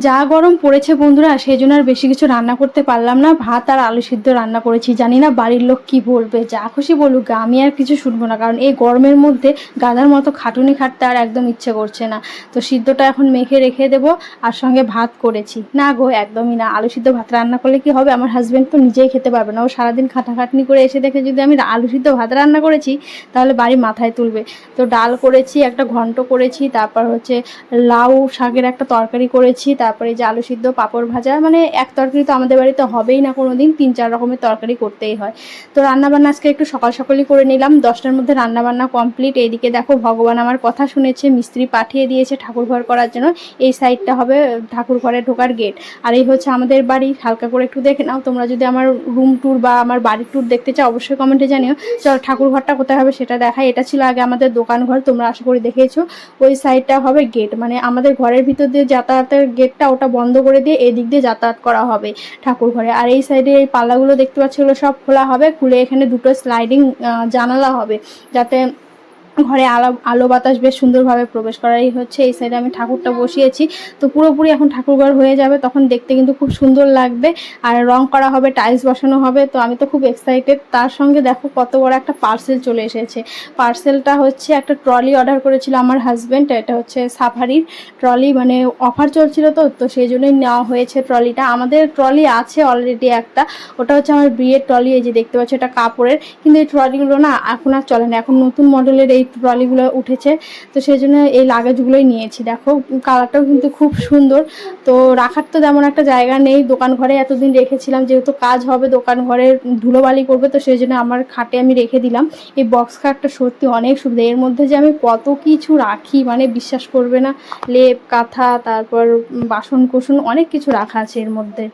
যা গরম পড়েছে বন্ধুরা, সেই জন্য আর বেশি কিছু রান্না করতে পারলাম না। ভাত আর আলু সিদ্ধ রান্না করেছি। জানি না বাড়ির লোক কি বলবে, যা খুশি বলুক, আমি আর কিছু শুনবো না। কারণ এই গরমের মধ্যে গাধার মতো খাটুনি খাটতে আর একদম ইচ্ছে করছে না। তো সিদ্ধটা এখন মেখে রেখে দেবো, আর সঙ্গে ভাত করেছি। না গো, একদমই না। আলু সিদ্ধ ভাত রান্না করলে কি হবে, আমার হাজব্যান্ড তো নিজেই খেতে পারবে না। ও সারাদিন খাটাখাটনি করে এসে দেখে যদি আমি আলু সিদ্ধ ভাত রান্না করেছি, তাহলে বাড়ি মাথায় তুলবে। তো ডাল করেছি, একটা ঘন্ট করেছি, তারপর হচ্ছে লাউ শাকের একটা তরকারি করেছি, তারপরে যে আলু সিদ্ধ, পাঁপড় ভাজা। মানে এক তরকারি তো আমাদের বাড়িতে হবেই না কোনো দিন, 3-4 রকমের তরকারি করতেই হয়। তো রান্নাবান্না আজকে একটু সকাল সকালই করে নিলাম। 10টার মধ্যে রান্নাবান্না কমপ্লিট। এইদিকে দেখো, ভগবান আমার কথা শুনেছে, মিস্ত্রি পাঠিয়ে দিয়েছে ঠাকুর ঘর করার জন্য। এই সাইডটা হবে ঠাকুর ঘরে ঢোকার গেট, আর এই হচ্ছে আমাদের বাড়ি। হালকা করে একটু দেখে নাও। তোমরা যদি আমার রুম ট্যুর বা আমার বাড়ির ট্যুর দেখতে চাও, অবশ্যই কমেন্টে জানিও। চল ঠাকুর ঘরটা কোথায় হবে সেটা দেখাই। এটা ছিল আগে আমাদের দোকান ঘর, তোমরা আশা করি দেখেছো। ওই সাইডটা হবে গেট, মানে আমাদের ঘরের ভিতর দিয়ে যাতায়াতের গেটটা ওটা বন্ধ করে দিয়ে এদিক দিয়ে যাতায়াত করা হবে ঠাকুর ঘরে। আর এই সাইডে এই পাল্লাগুলো দেখতে পাচ্ছি, ওগুলো সব খোলা হবে। খুলে এখানে দুটো স্লাইডিং জানালা হবে, যাতে ঘরে আলো আলো বাতাস বেশ সুন্দরভাবে প্রবেশ করাই হচ্ছে। এই সাইডে আমি ঠাকুরটা বসিয়েছি। তো পুরোপুরি এখন ঠাকুরঘর হয়ে যাবে, তখন দেখতে কিন্তু খুব সুন্দর লাগবে। আর রং করা হবে, টাইলস বসানো হবে। তো আমি তো খুব এক্সাইটেড। তার সঙ্গে দেখো কত বড় একটা পার্সেল চলে এসেছে। পার্সেলটা হচ্ছে একটা ট্রলি অর্ডার করেছিল আমার হাজব্যান্ড। এটা হচ্ছে সাফারির ট্রলি, মানে অফার চলছিল তো সেই জন্যই নেওয়া হয়েছে ট্রলিটা। আমাদের ট্রলি আছে অলরেডি একটা, ওটা হচ্ছে আমার বিয়ের ট্রলি। এই যে দেখতে পাচ্ছ, এটা কাপড়ের। কিন্তু এই ট্রলিগুলো না এখন আর চলে না, এখন নতুন মডেলের এই ট্রলিগুলো উঠেছে। তো সেই জন্য এই লাগেজগুলোই নিয়েছি। দেখো কালারটাও কিন্তু খুব সুন্দর। তো রাখার তো তেমন একটা জায়গা নেই, দোকান ঘরে এতদিন রেখেছিলাম, যেহেতু কাজ হবে দোকান ঘরে, ধুলোবালি করবে, তো সেই জন্য আমার খাটে আমি রেখে দিলাম। এই বক্স খাটটা সত্যি অনেক সুবিধা। এর মধ্যে যে আমি কত কিছু রাখি, মানে বিশ্বাস করবে না। লেপ কাঁথা, তারপর বাসন কোসন, অনেক কিছু রাখা আছে এর মধ্যে।